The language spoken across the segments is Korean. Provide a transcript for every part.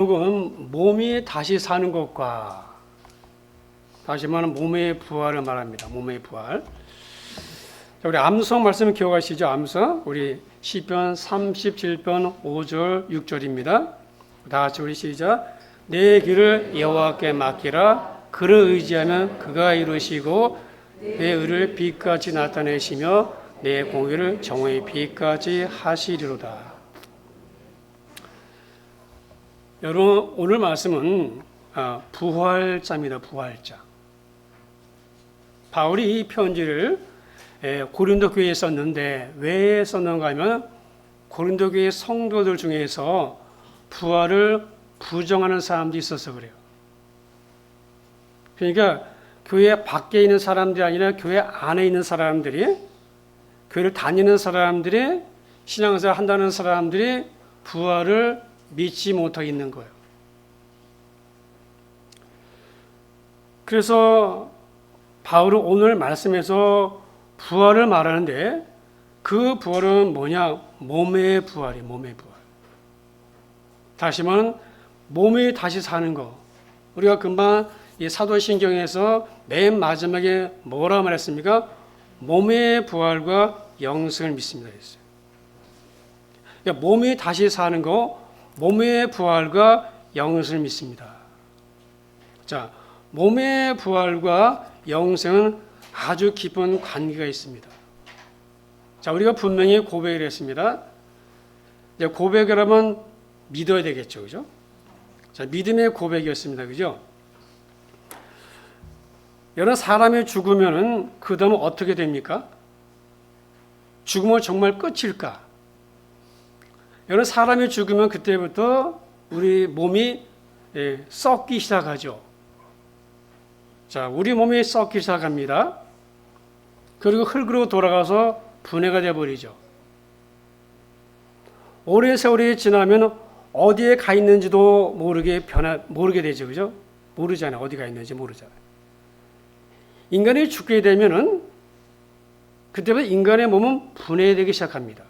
결국은 몸이 다시 사는 것과 다시 말하면 몸의 부활을 말합니다. 몸의 부활. 자, 우리 암송 말씀 기억하시죠? 암송 우리 시편 37편 5절 6절입니다. 다 같이 우리 시작. 내 길을 여호와께 맡기라. 그를 의지하면 그가 이루시고 내 의를 빛같이 나타내시며 내 공의를 정오의 빛같이 하시리로다. 여러분 오늘 말씀은 부활자입니다. 부활자. 바울이 이 편지를 고린도 교회에 썼는데 왜 썼는가 하면 고린도 교회 성도들 중에서 부활을 부정하는 사람도 있어서 그래요. 그러니까 교회 밖에 있는 사람들이 아니라 교회 안에 있는 사람들이, 교회를 다니는 사람들이, 신앙생활 한다는 사람들이 부활을 믿지 못하고 있는 거예요. 그래서 바울은 오늘 말씀에서 부활을 말하는데 그 부활은 뭐냐? 몸의 부활이에요. 몸의 부활. 다시 말하면 몸이 다시 사는 거. 우리가 금방 이 사도신경에서 맨 마지막에 뭐라 말했습니까? 몸의 부활과 영생을 믿습니다. 했어요. 그러니까 몸이 다시 사는 거, 몸의 부활과 영생을 믿습니다. 자, 몸의 부활과 영생은 아주 깊은 관계가 있습니다. 자, 우리가 분명히 고백을 했습니다. 고백을 하면 믿어야 되겠죠, 그죠? 자, 믿음의 고백이었습니다, 그죠? 여러 사람이 죽으면은 그 다음은 어떻게 됩니까? 죽으면 정말 끝일까? 여러 사람이 죽으면 그때부터 우리 몸이 썩기 시작하죠. 자, 우리 몸이 썩기 시작합니다. 그리고 흙으로 돌아가서 분해가 되어버리죠. 오랜 세월이 지나면 어디에 가 있는지도 모르게 되죠. 그죠? 모르잖아요. 어디 가 있는지 모르잖아요. 인간이 죽게 되면은 그때부터 인간의 몸은 분해되기 시작합니다.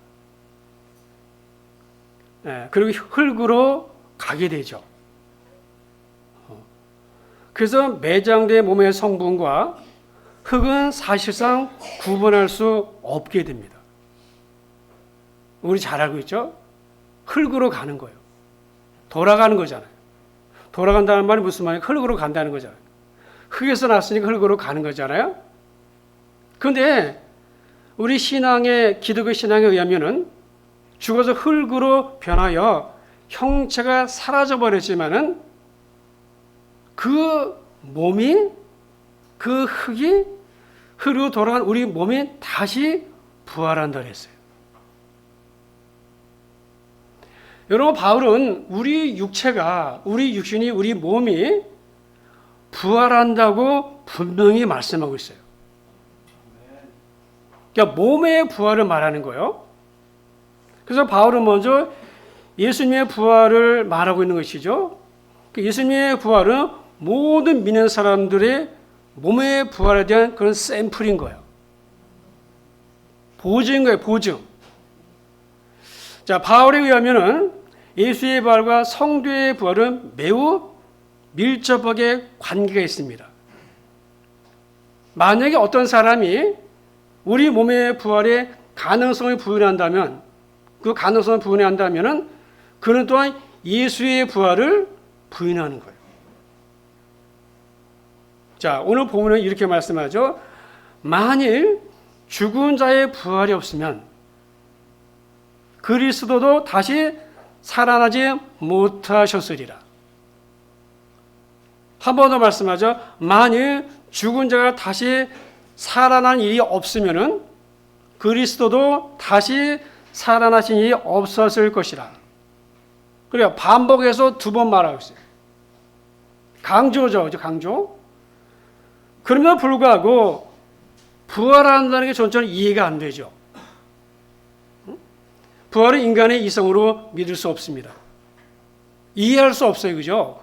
그리고 흙으로 가게 되죠. 그래서 매장된 몸의 성분과 흙은 사실상 구분할 수 없게 됩니다. 우리 잘 알고 있죠? 흙으로 가는 거예요. 돌아가는 거잖아요. 돌아간다는 말이 무슨 말이에요? 흙으로 간다는 거잖아요. 흙에서 났으니까 흙으로 가는 거잖아요. 그런데 우리 기독교 신앙에 의하면은 죽어서 흙으로 변하여 형체가 사라져 버렸지만은 그 몸이, 그 흙이 흙으로 돌아간 우리 몸이 다시 부활한다 그랬어요. 여러분, 바울은 우리 육체가, 우리 육신이, 우리 몸이 부활한다고 분명히 말씀하고 있어요. 그러니까 몸의 부활을 말하는 거예요. 그래서 바울은 먼저 예수님의 부활을 말하고 있는 것이죠. 예수님의 부활은 모든 믿는 사람들의 몸의 부활에 대한 그런 샘플인 거예요. 보증인 거예요, 보증. 자, 바울에 의하면은 예수의 부활과 성도의 부활은 매우 밀접하게 관계가 있습니다. 만약에 어떤 사람이 우리 몸의 부활에 가능성을 부인한다면, 그 가능성을 부인한다면은 그는 또한 예수의 부활을 부인하는 거예요. 자, 오늘 본문은 이렇게 말씀하죠. 만일 죽은 자의 부활이 없으면 그리스도도 다시 살아나지 못하셨으리라. 한 번 더 말씀하죠. 만일 죽은 자가 다시 살아난 일이 없으면은 그리스도도 다시 살아나신 일이 없었을 것이라. 그래요. 반복해서 두 번 말하고 있어요. 강조죠, 강조. 그럼에도 불구하고 부활한다는 게 전적으로 이해가 안 되죠. 부활은 인간의 이성으로 믿을 수 없습니다. 이해할 수 없어요, 그죠?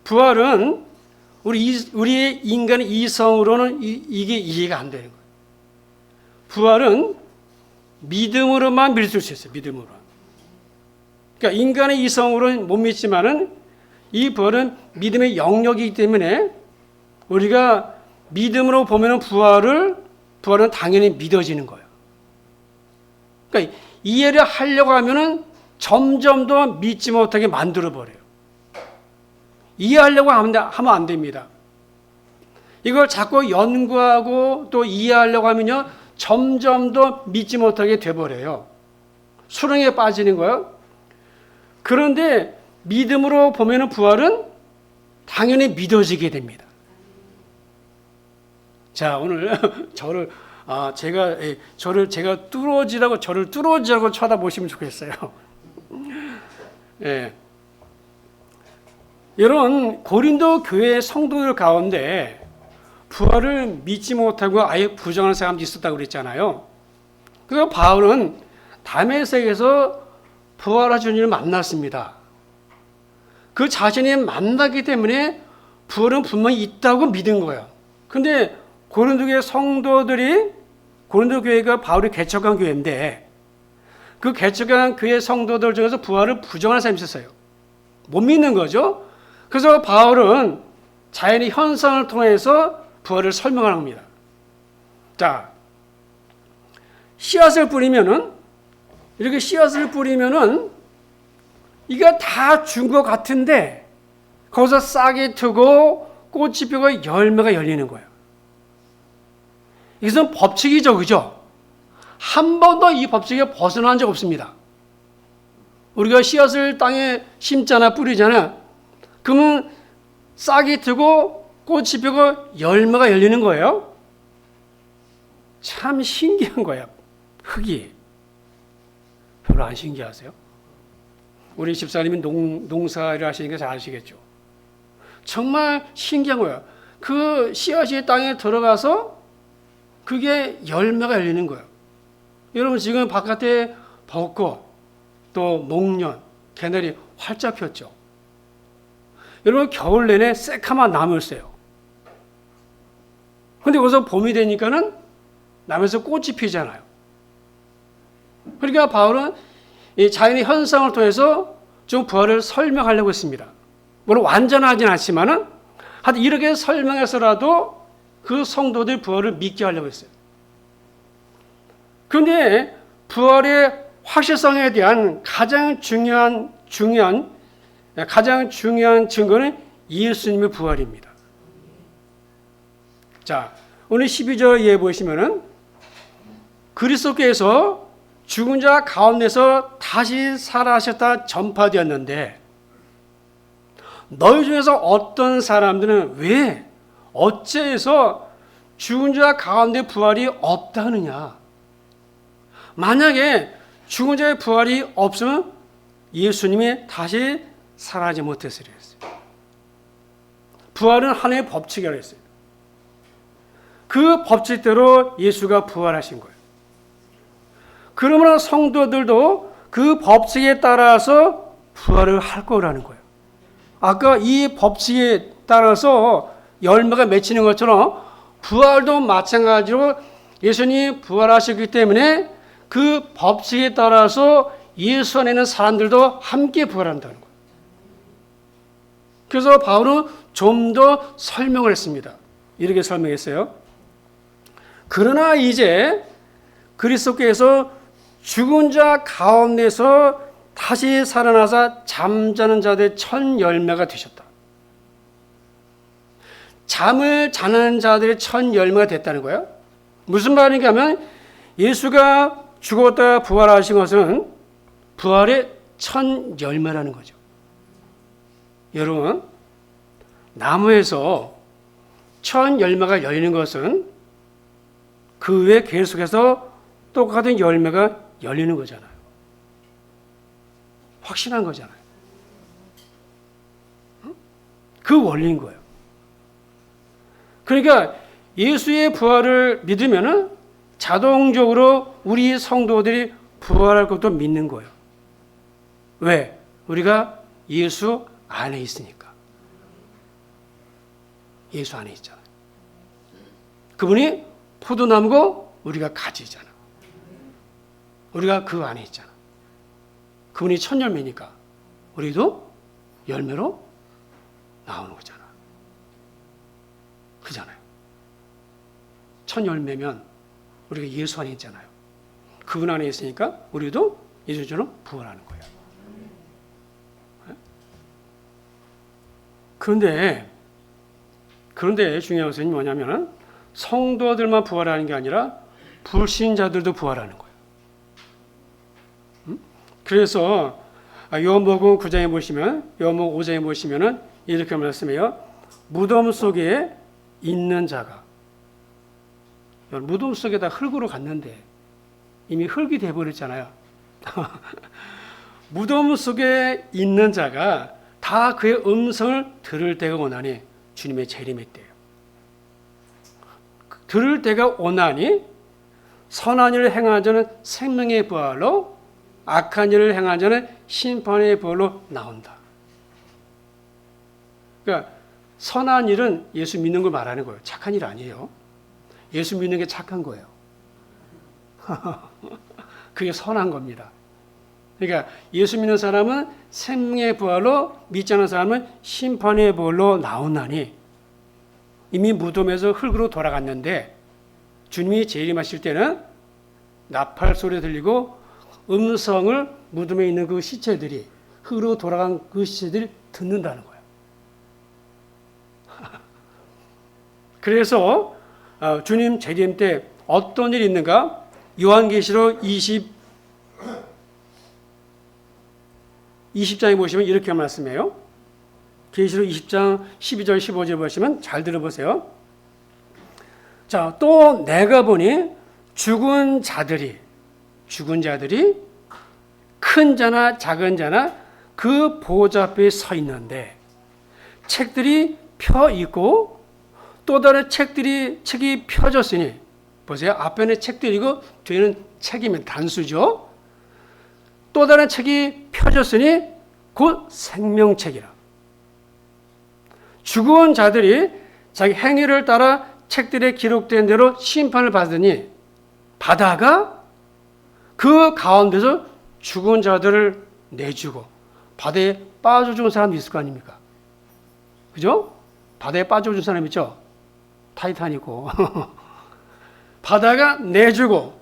부활은 우리의 인간의 이성으로는 이게 이해가 안 되는 거예요. 부활은 믿음으로만 믿을 수 있어요. 믿음으로. 그러니까 그러니까 인간의 이성으로는 못 믿지만은 이 부활은 믿음의 영역이기 때문에 우리가 믿음으로 보면은 부활은 당연히 믿어지는 거예요. 그러니까 이해를 하려고 하면은 점점 더 믿지 못하게 만들어 버려요. 이해하려고 하면 안 됩니다. 이걸 자꾸 연구하고 또 이해하려고 하면요, 점점 더 믿지 못하게 돼버려요. 수렁에 빠지는 거예요. 그런데 믿음으로 보면은 부활은 당연히 믿어지게 됩니다. 자, 오늘 제가 뚫어지라고 쳐다보시면 좋겠어요. 예. 이런 고린도 교회 성도들 가운데 부활을 믿지 못하고 아예 부정하는 사람도 있었다고 그랬잖아요. 그래서 바울은 다메섹에서 부활하신 주님을 만났습니다. 그 자신이 만나기 때문에 부활은 분명히 있다고 믿은 거예요. 근데 고린도 교회가 바울이 개척한 교회인데 그 개척한 교회 성도들 중에서 부활을 부정하는 사람이 있었어요. 못 믿는 거죠. 그래서 바울은 자연의 현상을 통해서 부활을 설명하는 겁니다. 자, 씨앗을 뿌리면은 이게 다 준 것 같은데 거기서 싹이 트고 꽃이 피고 열매가 열리는 거예요. 이것은 법칙이죠, 그죠? 한 번도 이 법칙에 벗어난 적 없습니다. 우리가 씨앗을 땅에 심잖아, 뿌리잖아. 그러면 싹이 트고 꽃이 피고 열매가 열리는 거예요. 참 신기한 거예요. 흙이. 별로 안 신기하세요? 우리 집사님이 농사를 하시니까 잘 아시겠죠. 정말 신기한 거예요. 그 씨앗이 땅에 들어가서 그게 열매가 열리는 거예요. 여러분 지금 바깥에 벚꽃, 또 목련, 개나리 활짝 폈죠. 여러분 겨울 내내 새카만 나무였어요. 근데 거기서 봄이 되니까는 나무에서 꽃이 피잖아요. 그러니까 바울은 이 자연의 현상을 통해서 좀 부활을 설명하려고 했습니다. 물론 완전하진 않지만은 하여튼 이렇게 설명해서라도 그 성도들 부활을 믿게 하려고 했어요. 그런데 부활의 확실성에 대한 가장 중요한 증거는 예수님의 부활입니다. 자, 오늘 12절 이해 보시면은 그리스도께서 죽은 자 가운데서 다시 살아나셨다 전파되었는데 너희 중에서 어떤 사람들은 왜 어째서 죽은 자 가운데 부활이 없다 하느냐. 만약에 죽은 자의 부활이 없으면 예수님이 다시 살아나지 못했으리라 했어요. 부활은 하나의 법칙이라고 했어요. 그 법칙대로 예수가 부활하신 거예요. 그러므로 성도들도 그 법칙에 따라서 부활을 할 거라는 거예요. 아까 이 법칙에 따라서 열매가 맺히는 것처럼 부활도 마찬가지로 예수님이 부활하셨기 때문에 그 법칙에 따라서 예수 안에 있는 사람들도 함께 부활한다는 거예요. 그래서 바울은 좀 더 설명을 했습니다. 이렇게 설명했어요. 그러나 이제 그리스도께서 죽은 자 가운데서 다시 살아나사 잠자는 자들의 첫 열매가 되셨다. 잠을 자는 자들의 첫 열매가 됐다는 거예요. 무슨 말인가 하면 예수가 죽었다가 부활하신 것은 부활의 첫 열매라는 거죠. 여러분, 나무에서 첫 열매가 열리는 것은 그 외에 계속해서 똑같은 열매가 열리는 거잖아요. 확신한 거잖아요. 그 원리인 거예요. 그러니까 예수의 부활을 믿으면은 자동적으로 우리 성도들이 부활할 것도 믿는 거예요. 왜? 우리가 예수 안에 있으니까. 예수 안에 있잖아요. 그분이 포도나무고 우리가 가지잖아. 우리가 그 안에 있잖아. 그분이 첫 열매니까. 우리도 열매로 나오는 거잖아. 그잖아요. 첫 열매면 우리가 예수 안에 있잖아요. 그분 안에 있으니까 우리도 예수처럼 부활하는 거예요. 그런데 중요한 것은 뭐냐면 성도들만 부활하는 게 아니라 불신자들도 부활하는 거예요. 그래서 요한복음 9장에 보시면, 요한복음 5장에 보시면은 이렇게 말씀해요. 무덤 속에 있는 자가, 무덤 속에다 흙으로 갔는데 이미 흙이 돼버렸잖아요. 무덤 속에 있는 자가 다 그의 음성을 들을 때가 오나니 주님의 재림의 때예요. 들을 때가 오나니 선한 일을 행한 자는 생명의 부활로, 악한 일을 행한 자는 심판의 부활로 나온다. 그러니까 선한 일은 예수 믿는 걸 말하는 거예요. 착한 일 아니에요. 예수 믿는 게 착한 거예요. 그게 선한 겁니다. 그러니까 예수 믿는 사람은 생명의 부활로, 믿지 않는 사람은 심판의 부활로 나오나니, 이미 무덤에서 흙으로 돌아갔는데 주님이 재림하실 때는 나팔 소리 들리고 음성을 무덤에 있는 그 시체들이, 흙으로 돌아간 그 시체들이 듣는다는 거예요. 그래서 주님 재림 때 어떤 일이 있는가? 요한계시록 20장에 보시면 이렇게 말씀해요. 계시록 20장 12절 15절 보시면 잘 들어보세요. 자, 또 내가 보니 죽은 자들이 큰 자나 작은 자나 그 보좌 앞에 서 있는데 책들이 펴 있고 또 다른 책이 펴졌으니, 보세요. 앞에는 책들이고 뒤에는 책이면 단수죠. 또 다른 책이 펴졌으니 곧 생명책이라. 죽은 자들이 자기 행위를 따라 책들에 기록된 대로 심판을 받다가 그 가운데서 죽은 자들을 내주고 바다에 빠져 죽은 사람도 있을 거 아닙니까? 그죠? 바다에 빠져 죽은 사람 있죠? 타이탄이고. 바다가 내주고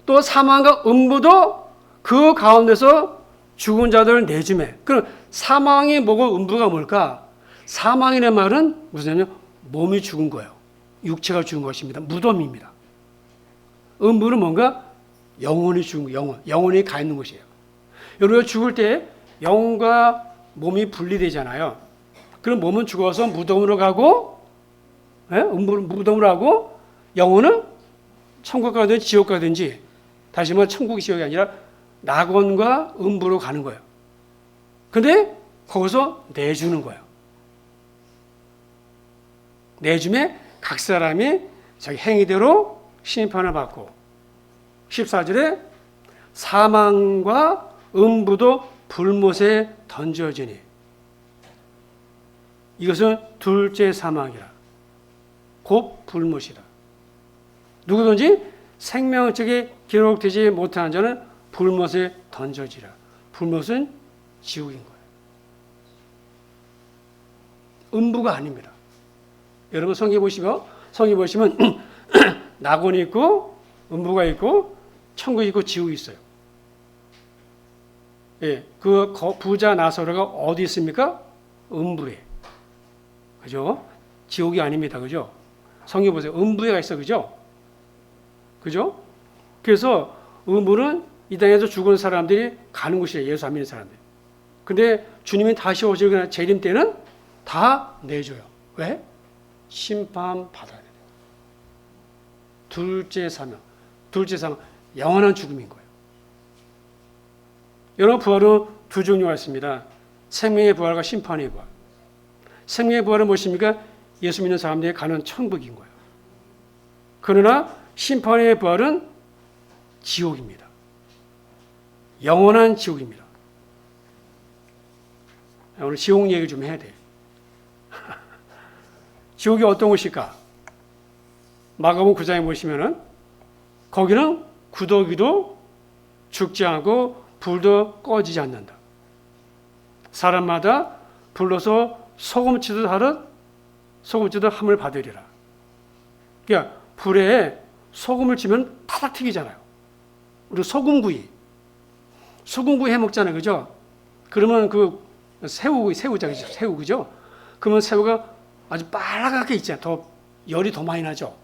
또 사망과 음부도 그 가운데서 죽은 자들을 내주매. 그럼 사망이 뭐고 음부가 뭘까? 사망이라는 말은 무슨 몸이 죽은 거예요. 육체가 죽은 것입니다. 무덤입니다. 음부는 뭔가 영혼이 죽은 거, 영혼이 가 있는 곳이에요. 여러분 죽을 때 영혼과 몸이 분리되잖아요. 그럼 몸은 죽어서 무덤으로 가고, 무덤으로 가고, 영혼은 천국 가든지 지옥 가든지, 다시 말해 천국이 지옥이 아니라 낙원과 음부로 가는 거예요. 근데 거기서 내주는 거예요. 내줌에 각 사람이 자기 행위대로 심판을 받고, 14절에 사망과 음부도 불못에 던져지니, 이것은 둘째 사망이라, 곧 불못이라. 누구든지 생명책에 기록되지 못한 자는 불못에 던져지라. 불못은 지옥인 거예요. 음부가 아닙니다. 여러분 성경 보시면 낙원이 있고 음부가 있고 천국이 있고 지옥이 있어요. 예, 그 부자 나사로가 어디 있습니까? 음부에. 그죠? 지옥이 아닙니다. 그죠? 성경 보세요. 음부에가 있어. 그죠? 그죠? 그래서 음부는 이 땅에서 죽은 사람들이 가는 곳이에요. 예수 안 믿는 사람들. 근데 주님이 다시 오시거나 재림 때는 다 내줘요. 왜? 심판 받아야 돼요. 둘째 사망, 영원한 죽음인 거예요. 여러분, 부활은 두 종류가 있습니다. 생명의 부활과 심판의 부활. 생명의 부활은 무엇입니까? 예수 믿는 사람들이 가는 천국인 거예요. 그러나 심판의 부활은 지옥입니다. 영원한 지옥입니다. 오늘 지옥 얘기 좀 해야 돼. 지옥이 어떤 곳일까? 마가복음 9장에 보시면은 거기는 구더기도 죽지 않고 불도 꺼지지 않는다. 사람마다 불러서 소금 치듯 하듯 소금 치듯 함을 받으리라. 그러니까 불에 소금을 치면 파닥 튀기잖아요. 우리 소금구이 해 먹잖아요, 그죠? 그러면 그 새우잖아요, 새우, 그죠? 그러면 새우가 아주 빨갛게 있잖아요. 더 열이 더 많이 나죠.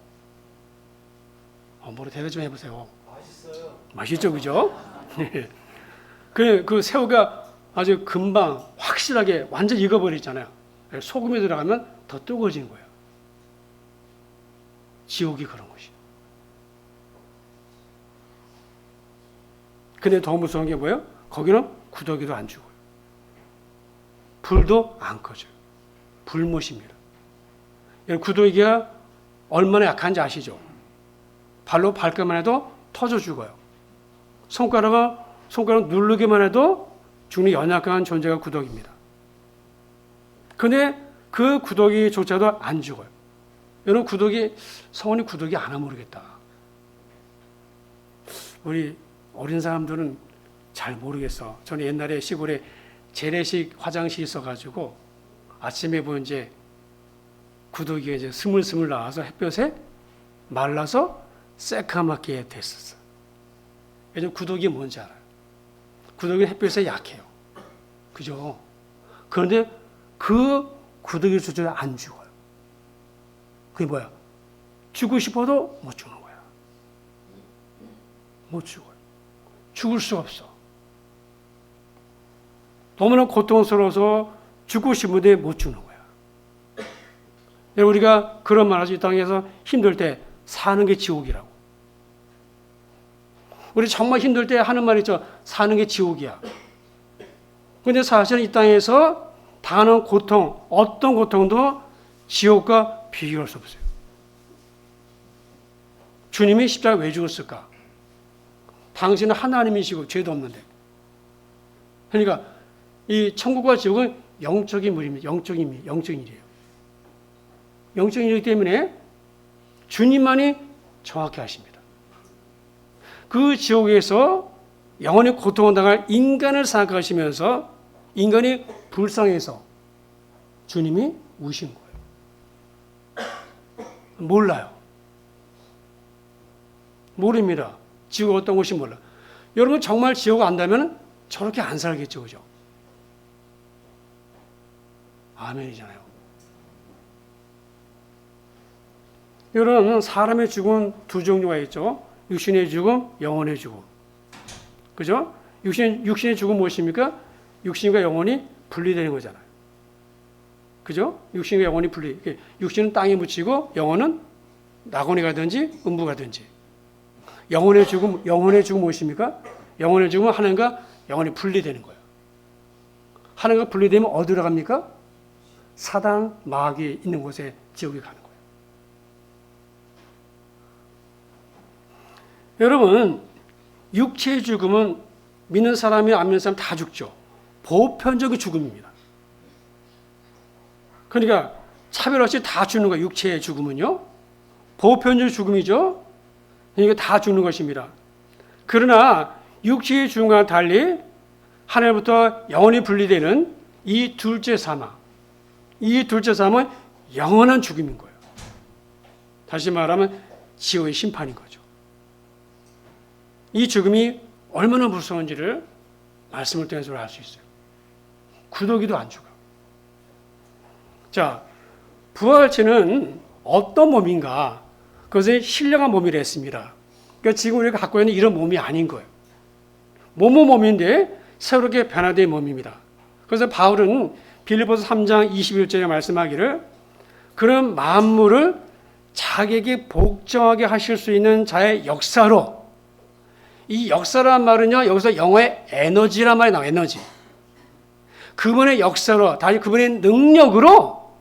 뭐로 대답 좀 해보세요. 맛있어요. 맛있죠, 그죠? 그 새우가 아주 금방 확실하게 완전 익어버리잖아요. 소금이 들어가면 더 뜨거워지는 거예요. 지옥이 그런 것이에요. 근데 더 무서운 게 뭐예요? 거기는 구더기도 안 죽어요. 불도 안 꺼져요. 불못입니다. 구더기가 얼마나 약한지 아시죠? 발로 밟기만 해도 터져 죽어요. 손가락 누르기만 해도 죽는 연약한 존재가 구더기입니다. 근데 그 구더기조차도 안 죽어요. 여러분 성원이 구더기 아나 모르겠다. 우리 어린 사람들은 잘 모르겠어. 저는 옛날에 시골에 재래식 화장실이 있어가지고 아침에 보면 이제 구더기가 이제 스물스물 나와서 햇볕에 말라서 새카맣게 됐었어. 요즘 구더기 뭔지 알아요? 구더기는 햇볕에 약해요. 그죠? 그런데 그 구더기조차 안 죽어요. 그게 뭐야? 죽고 싶어도 못 죽는 거야. 못 죽어요. 죽을 수 없어. 너무나 고통스러워서 죽고 싶은데 못 죽는 거야. 우리가 그런 말 하죠. 이 땅에서 힘들 때 사는 게 지옥이라고. 우리 정말 힘들 때 하는 말 있죠. 사는 게 지옥이야. 그런데 사실은 이 땅에서 당하는 고통, 어떤 고통도 지옥과 비교할 수 없어요. 주님이 십자가 왜 죽었을까? 당신은 하나님이시고 죄도 없는데. 그러니까 이 천국과 지옥은 영적인 물입니다. 영적인 일이에요. 영적인 일이기 때문에 주님만이 정확히 아십니다. 그 지옥에서 영원히 고통을 당할 인간을 생각하시면서 인간이 불쌍해서 주님이 우신 거예요. 몰라요. 모릅니다. 지옥 어떤 곳이 몰라. 여러분 정말 지옥 안다면 저렇게 안 살겠죠, 그죠? 아멘이잖아요. 여러분 사람의 죽음 두 종류가 있죠. 육신의 죽음, 영혼의 죽음. 그죠? 육신의 죽음 무엇입니까? 육신과 영혼이 분리되는 거잖아요. 그죠? 육신과 영혼이 육신은 땅에 묻히고 영혼은 낙원에 가든지 음부 가든지. 영혼의 죽음 무엇입니까? 영혼의 죽음은 하나님과 영혼이 분리되는 거예요. 하나님과 분리되면 어디로 갑니까? 사단, 마귀 있는 곳에 지옥에 가는 거예요. 여러분, 육체의 죽음은 믿는 사람이 안 믿는 사람 다 죽죠. 보편적인 죽음입니다. 그러니까 차별 없이 다 죽는 거예요. 육체의 죽음은요. 보편적인 죽음이죠. 그러니까 다 죽는 것입니다. 그러나 육체의 죽음과 달리 하늘부터 영원히 분리되는 이 둘째 사망. 이 둘째 사망은 영원한 죽음인 거예요. 다시 말하면 지옥의 심판인 거죠. 이 죽음이 얼마나 무서운지를 말씀을 통해서 알 수 있어요. 구더기도 안 죽어. 자, 부활체는 어떤 몸인가? 그것은 신령한 몸이라 했습니다. 그러니까 지금 우리가 갖고 있는 이런 몸이 아닌 거예요. 몸인데 새롭게 변화된 몸입니다. 그래서 바울은 빌립보서 3장 21절에 말씀하기를 그런 만물을 자기에게 복종하게 하실 수 있는 자의 역사로, 이 역사란 말은요, 여기서 영어의 에너지란 말이 나와요. 에너지. 그분의 역사로, 다시 그분의 능력으로,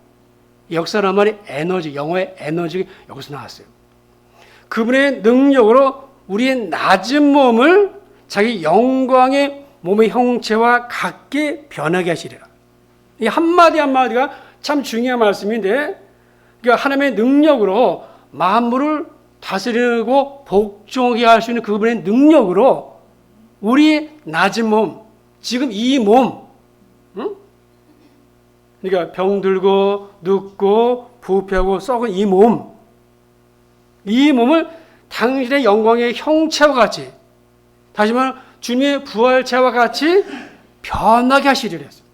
역사란 말이 에너지, 영어의 에너지, 여기서 나왔어요. 그분의 능력으로 우리의 낮은 몸을 자기 영광의 몸의 형체와 같게 변하게 하시리라. 이 한마디 한마디가 참 중요한 말씀인데, 그러니까 하나님의 능력으로 만물을 다스리고 복종하게 할 수 있는 그분의 능력으로 우리 낮은 몸, 지금 이 몸, 그러니까 병들고 눕고 부패하고 썩은 이 몸, 이 몸을 당신의 영광의 형체와 같이, 다시 말하면 주님의 부활체와 같이 변하게 하시리라 했어요.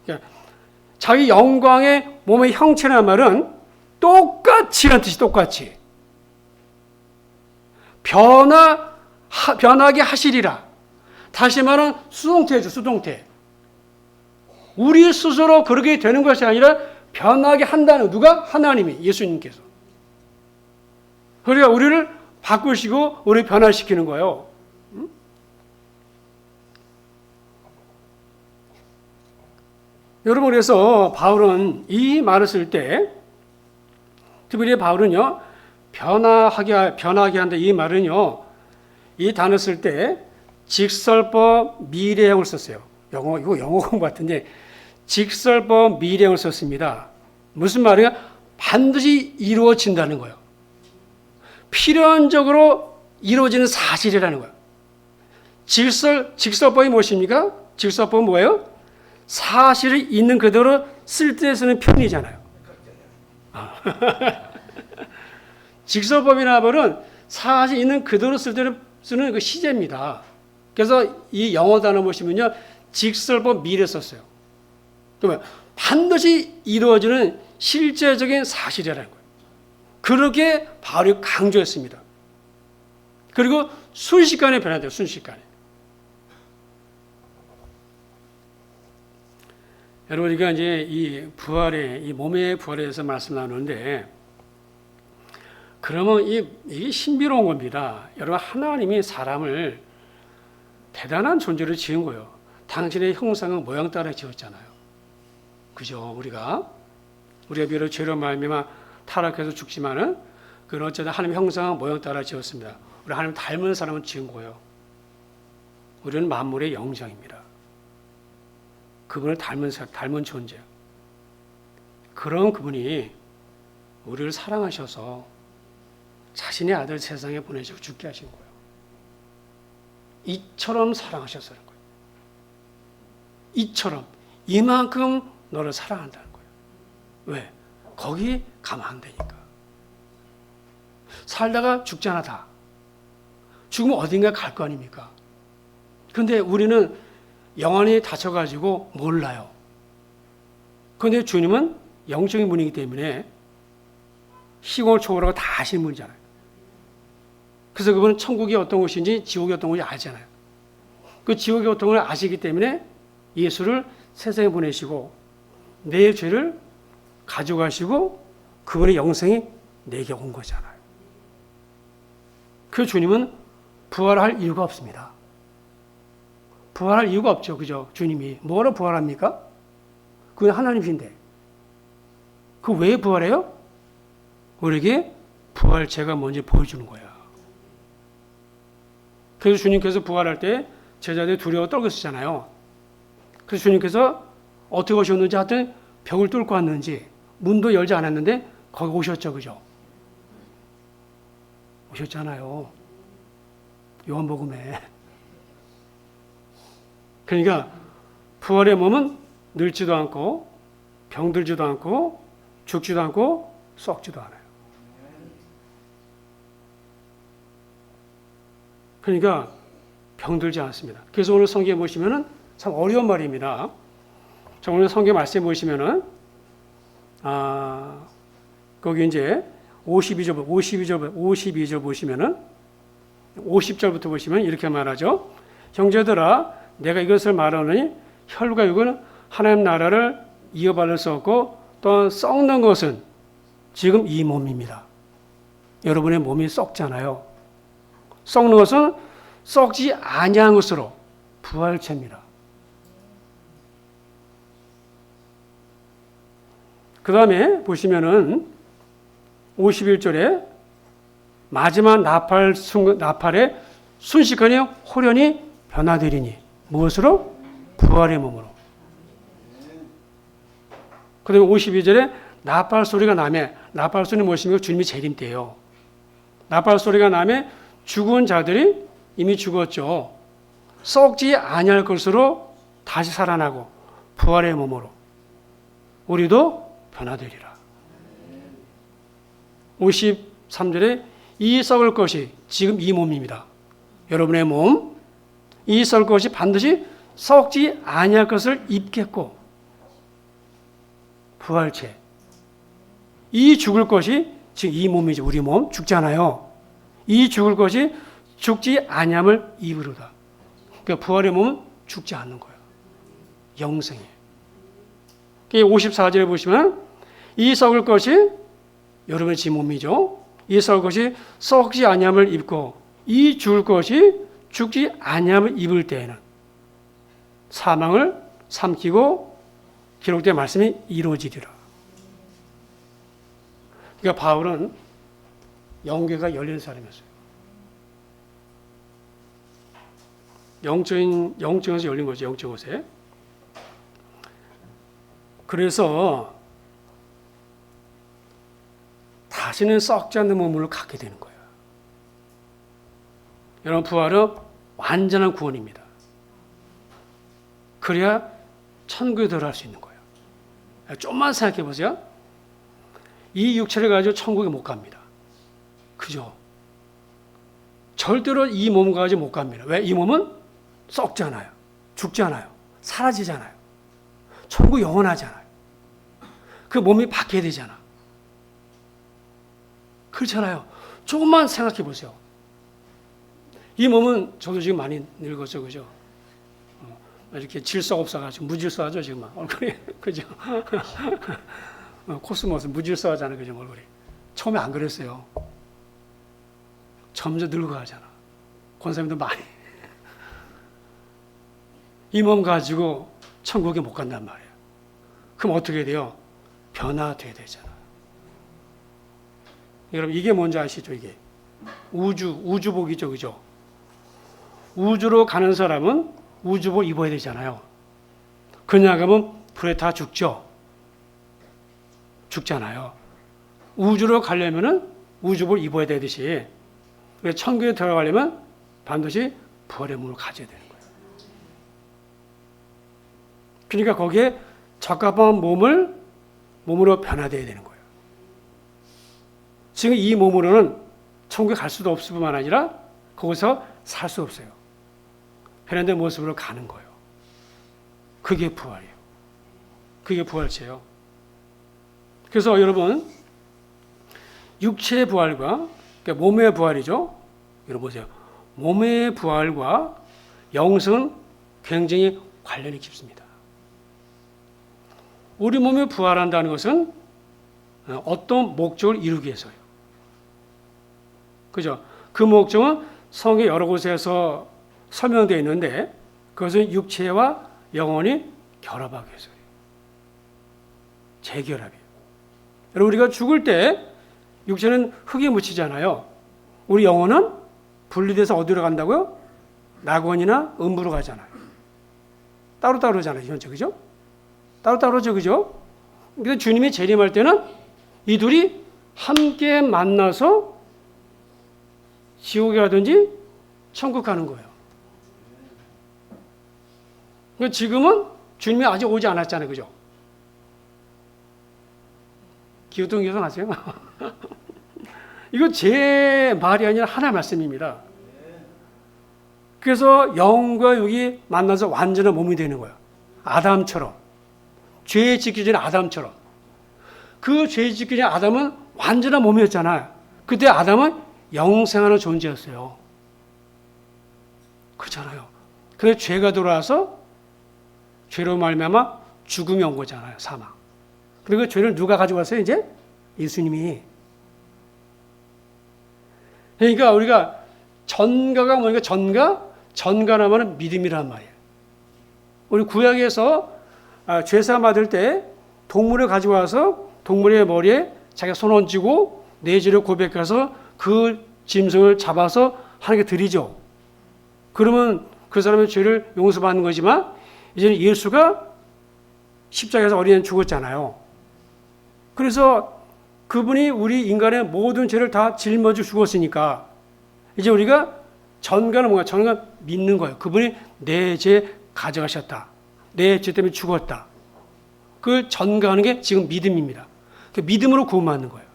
그러니까 자기 영광의 몸의 형체라는 말은 똑같이라는 뜻이 똑같이 변하게 하시리라. 다시 말하면 수동태죠, 수동태. 우리 스스로 그렇게 되는 것이 아니라 변하게 한다는, 누가? 하나님이, 예수님께서. 그러니까 우리를 바꾸시고 우리를 변화시키는 거예요. 여러분, 그래서 바울은 이 말을 쓸 때, 특별히 바울은요, 변하게 한다, 이 말은요, 이 단어 쓸 때 직설법 미래형을 썼어요. 이거 영어 공부 같은데, 직설법 미래형을 썼습니다. 무슨 말이에요? 반드시 이루어진다는 거예요. 필연적으로 이루어지는 사실이라는 거예요. 직설법이 무엇입니까? 직설법은 뭐예요? 사실을 있는 그대로 쓸 때 쓰는 편이잖아요. 직설법이나 말은 사실 있는 그대로 쓸 때 쓰는 그 시제입니다. 그래서 이 영어 단어 보시면요, 직설법 미래 썼어요. 그러면 반드시 이루어지는 실제적인 사실이라는 거예요. 그렇게 바울이 강조했습니다. 그리고 순식간에 변화돼요. 순식간에. 여러분, 우리가 이제 이 부활의, 이 몸의 부활에 대해서 말씀 나누는데, 그러면 이게 신비로운 겁니다. 여러분, 하나님이 사람을 대단한 존재로 지은 거예요. 당신의 형상은 모양 따라 지었잖아요. 그죠? 우리가 비록 죄로 말미암아 타락해서 죽지만은, 그건 어쨌든 하나님의 형상은 모양 따라 지었습니다. 우리 하나님 닮은 사람은 지은 거예요. 우리는 만물의 영장입니다. 그분을 닮은 존재. 그런 그분이 우리를 사랑하셔서 자신의 아들 세상에 보내시고 죽게 하신 거예요. 이처럼 사랑하셨다는 거예요. 이처럼, 이만큼 너를 사랑한다는 거예요. 왜? 거기 가면 안 되니까. 살다가 죽잖아, 다. 죽으면 어딘가 갈 거 아닙니까? 근데 우리는 영원히 다쳐가지고 몰라요. 그런데 주님은 영적인 분이기 때문에 시공을 초월하고 다 아시는 분이잖아요. 그래서 그분은 천국이 어떤 곳인지 지옥이 어떤 곳인지 알잖아요. 그 지옥이 어떤 걸 아시기 때문에 예수를 세상에 보내시고 내 죄를 가져가시고 그분의 영생이 내게 온 거잖아요. 그 주님은 부활할 이유가 없습니다. 부활할 이유가 없죠. 그죠? 주님이. 뭐로 부활합니까? 그건 하나님이신데. 그 왜 부활해요? 우리에게 부활체가 뭔지 보여주는 거야. 그래서 주님께서 부활할 때 제자들이 두려워 떨었잖아요. 그래서 주님께서 어떻게 오셨는지 하여튼 벽을 뚫고 왔는지 문도 열지 않았는데 거기 오셨죠. 그죠? 오셨잖아요. 요한복음에. 그러니까 부활의 몸은 늙지도 않고 병들지도 않고 죽지도 않고 썩지도 않아요. 그러니까 병들지 않습니다. 그래서 오늘 성경에 보시면은 참 어려운 말입니다. 자, 오늘 성경 말씀에 보시면은 거기 이제 52절 보시면은 50절부터 보시면 이렇게 말하죠. 형제들아, 내가 이것을 말하노니 혈과 육은 하나님 나라를 이어받을 수 없고 또 썩는 것은 지금 이 몸입니다. 여러분의 몸이 썩잖아요. 썩는 것은 썩지 아니한 것으로 부활체입니다. 그 다음에 보시면은 51절에 마지막 나팔에 순식간에 호련히 변화되리니 무엇으로? 부활의 몸으로. 그 다음에 52절에 나팔 소리가 나면, 나팔 소리는 무엇입니까? 주님이 재림 때예요. 나팔 소리가 나면 죽은 자들이 이미 죽었죠. 썩지 아니할 것으로 다시 살아나고 부활의 몸으로 우리도 변화되리라. 53절에 이 썩을 것이 지금 이 몸입니다. 여러분의 몸, 이 썩을 것이 반드시 썩지 아니할 것을 입겠고 부활체, 이 죽을 것이 지금 이 몸이죠. 우리 몸 죽잖아요. 이 죽을 것이 죽지 아니함을 입으로다. 그러니까 부활의 몸은 죽지 않는 거예요. 영생이에요. 54절에 보시면 이 썩을 것이 여러분의 지 몸이죠. 이 썩을 것이 썩지 아니함을 입고 이 죽을 것이 죽지 아니함을 입을 때에는 사망을 삼키고 기록된 말씀이 이루어지리라. 그러니까 바울은 영계가 열린 사람이었어요. 영적에서 열린 거죠. 영적 옷에. 그래서 다시는 썩지 않는 몸을 갖게 되는 거예요. 여러분, 부활은 완전한 구원입니다. 그래야 천국에 들어갈 수 있는 거예요. 좀만 생각해 보세요. 이 육체를 가지고 천국에 못 갑니다. 그죠? 절대로 이 몸 가지고 못 갑니다. 왜? 이 몸은 썩잖아요. 죽잖아요. 사라지잖아요. 천국 영원하잖아요. 그 몸이 바뀌어야 되잖아. 그렇잖아요. 조금만 생각해 보세요. 이 몸은 저도 지금 많이 늙었죠, 그죠? 이렇게 질석 없어가지고 무질서하죠, 지금 얼굴이. 그죠? 코스모스 무질서하잖아요, 그죠, 얼굴이. 처음에 안 그랬어요. 점점 늙어가잖아. 권사님도 많이. 이 몸 가지고 천국에 못 간단 말이에요. 그럼 어떻게 돼요? 변화돼야 되잖아. 여러분, 이게 뭔지 아시죠, 이게? 우주복이죠, 그죠? 우주로 가는 사람은 우주복 입어야 되잖아요. 그냥 가면 불에 다 죽죠. 죽잖아요. 우주로 가려면은 우주복을 입어야 되듯이 천국에 들어가려면 반드시 부활의 몸을 가져야 되는 거예요. 그러니까 거기에 적합한 몸으로 변화되어야 되는 거예요. 지금 이 몸으로는 천국에 갈 수도 없을 뿐만 아니라 거기서 살 수 없어요. 변화된 모습으로 가는 거예요. 그게 부활이에요. 그게 부활체예요. 그래서 여러분, 육체의 부활과 그러니까 몸의 부활이죠. 여러분 보세요. 몸의 부활과 영성은 굉장히 관련이 깊습니다. 우리 몸이 부활한다는 것은 어떤 목적을 이루기 위해서요. 그죠? 그 목적은 성경 여러 곳에서 설명되어 있는데 그것은 육체와 영혼이 결합하기 위해서요. 재결합이에요. 여러분, 우리가 죽을 때 육체는 흙에 묻히잖아요. 우리 영혼은 분리돼서 어디로 간다고요? 낙원이나 음부로 가잖아요. 따로따로잖아요. 현재, 그죠? 따로따로죠, 그죠? 근데 주님이 재림할 때는 이 둘이 함께 만나서 지옥에 가든지 천국 가는 거예요. 그러니까 지금은 주님이 아직 오지 않았잖아요, 그죠? 기우뚱기우뚱 하세요? 이거 제 말이 아니라 하나의 말씀입니다. 그래서 영과 육이 만나서 완전한 몸이 되는 거예요. 아담처럼. 죄 짓기 전에 아담처럼. 그 죄 짓기 전에 아담은 완전한 몸이었잖아요. 그때 아담은 영생하는 존재였어요. 그렇잖아요. 그런데 죄가 들어와서 죄로 말미암아 죽음이 온 거잖아요. 사망. 그리고 그 죄를 누가 가져왔어요? 이제 예수님이. 그러니까 우리가 전가가 뭐니까 전가라면 믿음이란 말이에요. 우리 구약에서 죄사 받을 때 동물을 가지고 와서 동물의 머리에 자기가 손 얹고 내 죄를 고백해서 그 짐승을 잡아서 하나님께 드리죠. 그러면 그 사람의 죄를 용서받는 거지만 이제는 예수가 십자가에서 어린애 죽었잖아요. 그래서 그분이 우리 인간의 모든 죄를 다 짊어지고 죽었으니까 이제 우리가 전가는 뭔가? 전가는 믿는 거예요. 그분이 내 죄 가져가셨다. 내 죄 때문에 죽었다. 그걸 전가하는 게 지금 믿음입니다. 그 믿음으로 구원받는 거예요.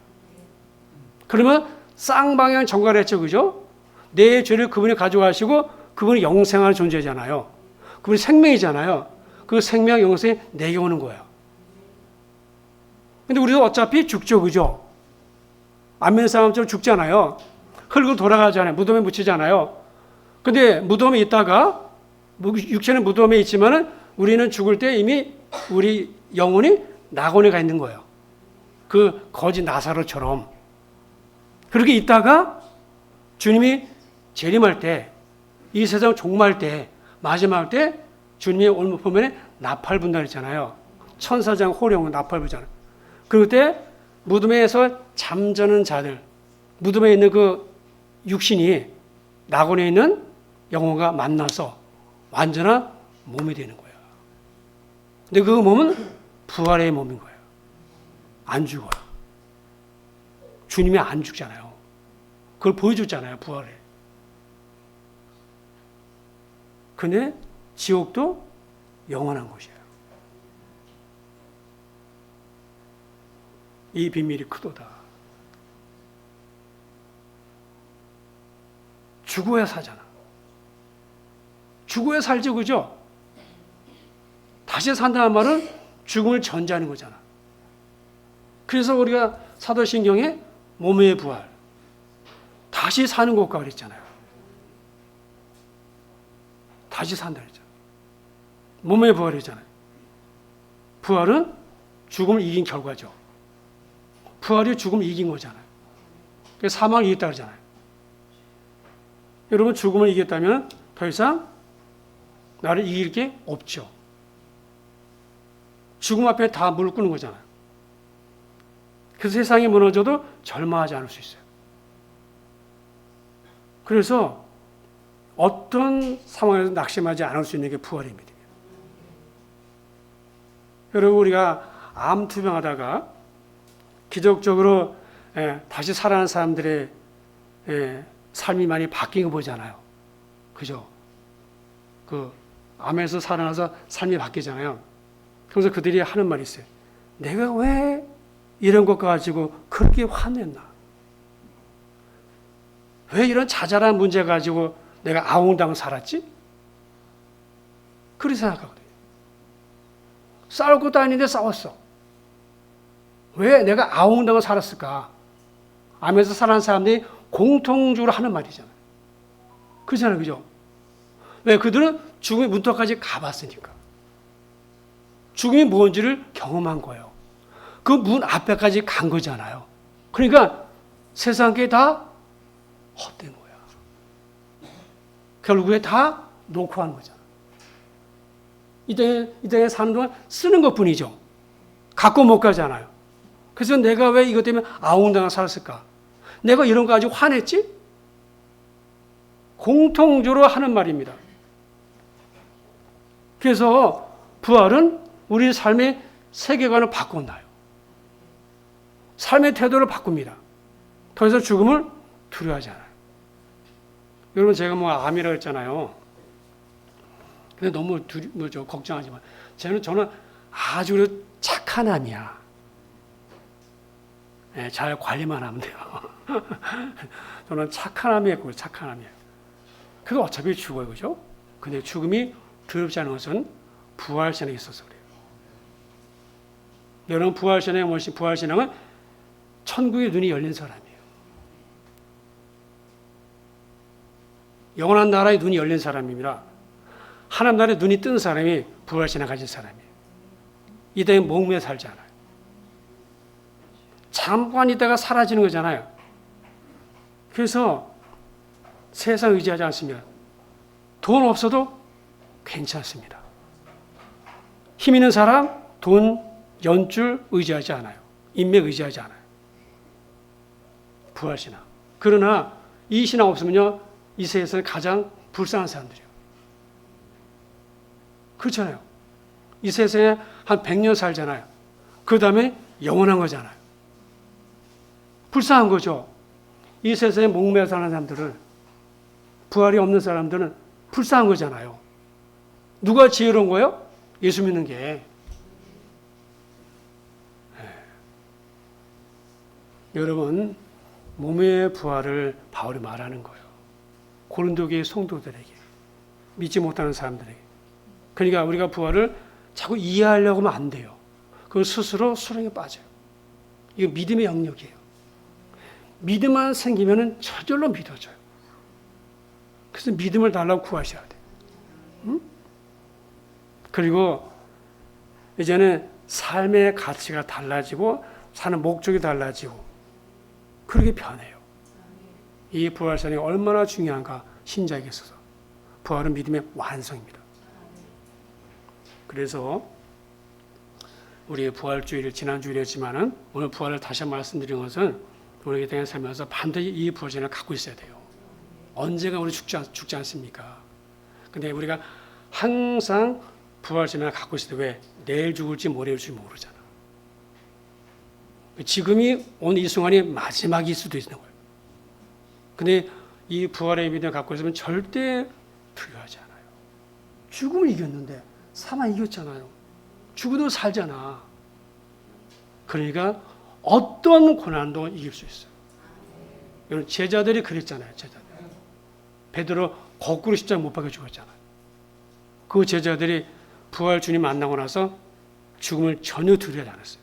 그러면 쌍방향 전가를 했죠. 그죠? 내 죄를 그분이 가져가시고 그분이 영생하는 존재잖아요. 그분이 생명이잖아요. 그 생명 영생이 내게 오는 거예요. 근데 우리도 어차피 죽죠. 그죠? 안 믿는 사람처럼 죽잖아요. 흙으로 돌아가잖아요. 무덤에 묻히잖아요. 근데 무덤에 있다가 육체는 무덤에 있지만은 우리는 죽을 때 이미 우리 영혼이 낙원에 가 있는 거예요. 그 거지 나사로처럼. 그렇게 있다가 주님이 재림할 때, 이 세상 종말 때, 마지막 때 주님이 오늘 보면 나팔 분다 했잖아요. 천사장 호령은 나팔 부잖아요. 그때 무덤에서 잠자는 자들, 무덤에 있는 그 육신이 낙원에 있는 영혼과 만나서 완전한 몸이 되는 거예요. 근데 그 몸은 부활의 몸인 거예요. 안 죽어요. 주님이 안 죽잖아요. 그걸 보여줬잖아요, 부활에. 근데 지옥도 영원한 곳이에요. 이 비밀이 크도다. 죽어야 사잖아. 죽어야 살지, 그죠? 다시 산다는 말은 죽음을 전제하는 거잖아. 그래서 우리가 사도신경에 몸의 부활, 다시 사는 것과 그랬잖아요. 다시 산다 그랬잖아요. 몸의 부활이잖아요. 부활은 죽음을 이긴 결과죠. 부활이 죽음을 이긴 거잖아요. 그래서 사망을 이겼다 그러잖아요. 여러분, 죽음을 이겼다면 더 이상 나를 이길 게 없죠. 죽음 앞에 다 무릎 꿇는 거잖아요. 그 세상이 무너져도 절망하지 않을 수 있어요. 그래서 어떤 상황에서 낙심하지 않을 수 있는 게 부활의 믿음이에요. 여러분, 우리가 암 투병하다가 기적적으로 다시 살아난 사람들의 삶이 많이 바뀐 거 보잖아요. 그죠? 그 암에서 살아나서 삶이 바뀌잖아요. 그래서 그들이 하는 말이 있어요. 내가 왜 이런 것 가지고 그렇게 화냈나? 왜 이런 자잘한 문제 가지고 내가 아웅당 살았지? 그렇게 생각하거든요. 싸울 것도 아닌데 싸웠어. 왜 내가 아웅당을 살았을까? 암에서 살아난 사람들이 공통적으로 하는 말이잖아요. 그렇잖아요. 그죠? 왜? 그들은 죽음의 문턱까지 가봤으니까. 죽음이 뭔지를 경험한 거예요. 그 문 앞에까지 간 거잖아요. 그러니까 세상 게 다 헛된 거야. 결국에 다 놓고 하는 거잖아. 이 땅에 사는 동안 쓰는 것 뿐이죠. 갖고 못 가잖아요. 그래서 내가 왜 이것 때문에 아웅당을 살았을까? 내가 이런 거 가지고 화냈지? 공통적으로 하는 말입니다. 그래서 부활은 우리 삶의 세계관을 바꿔놔요. 삶의 태도를 바꿉니다. 더 이상 죽음을 두려워하지 않아요. 여러분, 제가 뭐 암이라고 했잖아요. 근데 너무 걱정하지 마. 저는 아주 착한 암이야. 네, 잘 관리만 하면 돼요. 저는 착한 암이었고, 착한 암이에요. 그거 어차피 죽어요, 그죠? 근데 죽음이 두렵지 않은 것은 부활신앙이 있어서 그래요. 여러분, 부활신앙이 무엇이? 부활신앙은 천국의 눈이 열린 사람이에요. 영원한 나라의 눈이 열린 사람입니다. 하나님 나라의 눈이 뜬 사람이 부활신앙 가진 사람이에요. 이 땅에 목매어 살지 않아요. 잠깐 있다가 사라지는 거잖아요. 그래서 세상 의지하지 않습니다. 돈 없어도 괜찮습니다. 힘 있는 사람, 돈, 연줄 의지하지 않아요. 인맥 의지하지 않아요. 부활신앙. 그러나 이 신앙 없으면요, 이 세상에서 가장 불쌍한 사람들이에요. 그렇잖아요. 이 세상에 한 100년 살잖아요. 그 다음에 영원한 거잖아요. 불쌍한 거죠. 이 세상에 목매어 사는 사람들은, 부활이 없는 사람들은 불쌍한 거잖아요. 누가 지혜로운 거예요? 예수 믿는 게. 여러분, 몸의 부활을 바울이 말하는 거예요. 고린도교의 성도들에게, 믿지 못하는 사람들에게. 그러니까 우리가 부활을 자꾸 이해하려고 하면 안 돼요. 그 스스로 수렁에 빠져요. 이거 믿음의 영역이에요. 믿음만 생기면 저절로 믿어져요. 그래서 믿음을 달라고 구하셔야 돼요. 응? 그리고 이제는 삶의 가치가 달라지고 사는 목적이 달라지고 그렇게 변해요. 이 부활선이 얼마나 중요한가 신자에게 있어서. 부활은 믿음의 완성입니다. 그래서 우리의 부활주의를 지난주일이었지만은 오늘 부활을 다시 말씀드린 것은 우리에게 대한 살면서 반드시 이 부활전을 갖고 있어야 돼요. 언제가 우리 죽지 않습니까? 근데 우리가 항상 부활전을 갖고 있을 때 왜? 내일 죽을지 모레 죽을지 모르잖아. 지금이 오늘 이 순간이 마지막일 수도 있는 거예요. 근데 이 부활의 믿음을 갖고 있으면 절대 두려워하지 않아요. 죽음을 이겼는데 사망 이겼잖아요. 죽어도 살잖아. 그러니까 어떤 고난도 이길 수 있어요. 여러분 제자들이 그랬잖아요. 제자들. 베드로 거꾸로 십자가 못 박혀 죽었잖아요. 그 제자들이 부활 주님 만나고 나서 죽음을 전혀 두려워하지 않았어요.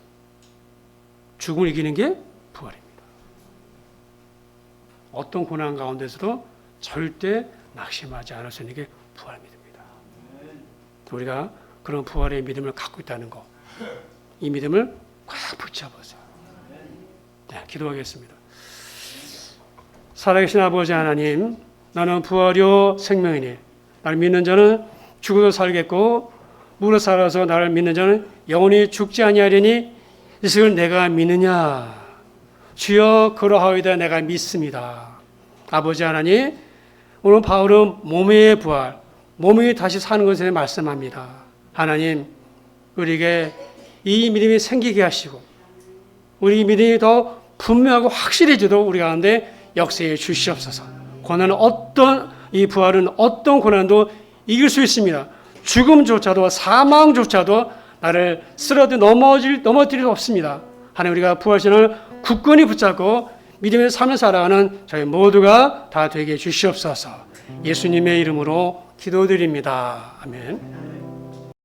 죽음을 이기는 게 부활입니다. 어떤 고난 가운데서도 절대 낙심하지 않을 수 있는 게 부활 믿음입니다. 우리가 그런 부활의 믿음을 갖고 있다는 거, 이 믿음을 꽉 붙잡으세요. 네, 기도하겠습니다. 살아계신 아버지 하나님, 나는 부활이요 생명이니 나를 믿는 자는 죽어도 살겠고 무릇 살아서 나를 믿는 자는 영원히 죽지 아니하리니 이것을 내가 믿느냐? 주여 그러하오이다 내가 믿습니다. 아버지 하나님, 오늘 바울은 몸의 부활, 몸이 다시 사는 것에 말씀합니다. 하나님, 우리에게 이 믿음이 생기게 하시고 우리 믿음이 더 분명하고 확실해지도록 우리 가운데 역사해 주시옵소서. 고난은 이 부활은 어떤 고난도 이길 수 있습니다. 죽음조차도 사망조차도 나를 쓰러져 넘어뜨릴 수 없습니다. 하나님, 우리가 부활신을 굳건히 붙잡고 믿음의 삶을 살아가는 저희 모두가 다 되게 해주시옵소서. 예수님의 이름으로 기도드립니다. 아멘.